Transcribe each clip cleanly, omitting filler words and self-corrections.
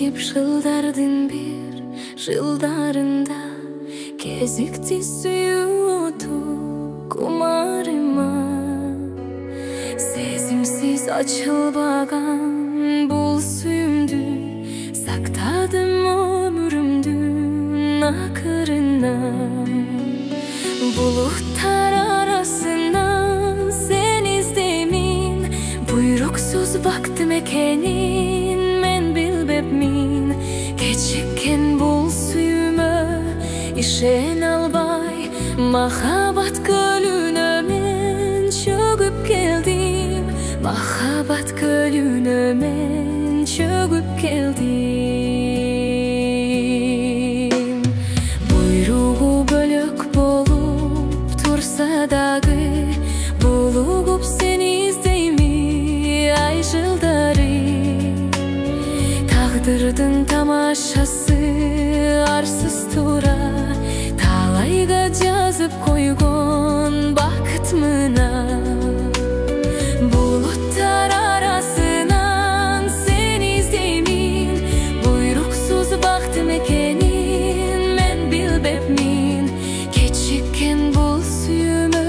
kep жылдардын bir жылдарында кезикти сүйүүтү кумарыма сезимсиз ачылбаган бул сүйүмдү сактадым өмүрүмдүн акырына булуттар арасынан сен издеймин буйруксуз бактым экенин мен билбепмин кечиккен бул сүйүүмө ишене албай махабат көлүнө мен чөгүп келдим махабат көлүнө мен чөгүп келдим буйругу бөлөк болуп турса дагы булугуп сени издейми ай жылдары тагдырдын тамашасы арсыз тура талайга жазып койгон бакыт мына булуттар арасынан сени издеймин буйруксуз бактым экенин мен билбепмин кечиккен бул сүйүүмө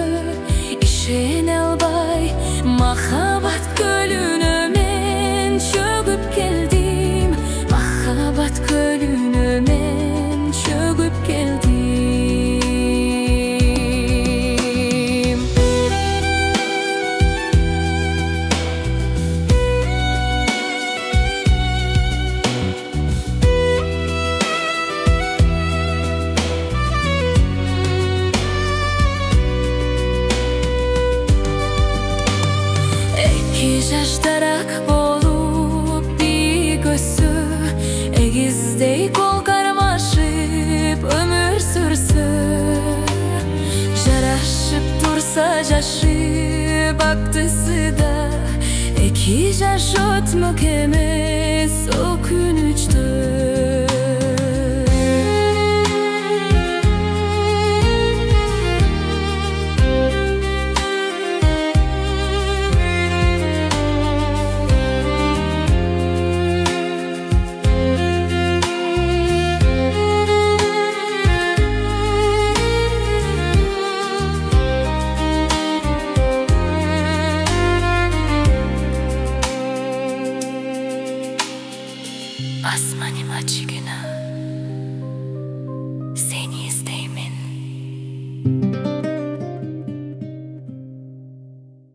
ишене албай махабат көлүнө мен чөгүп келдим махабат көлүнө мен чөгүп келдим жаштараак болуп бийгөсү эгиздей кол кармашып өмүр сүрсө жарашып турса жашы бактысы да эки жаш өтмөк эмес өкүнүчтүү Asmanım açık günah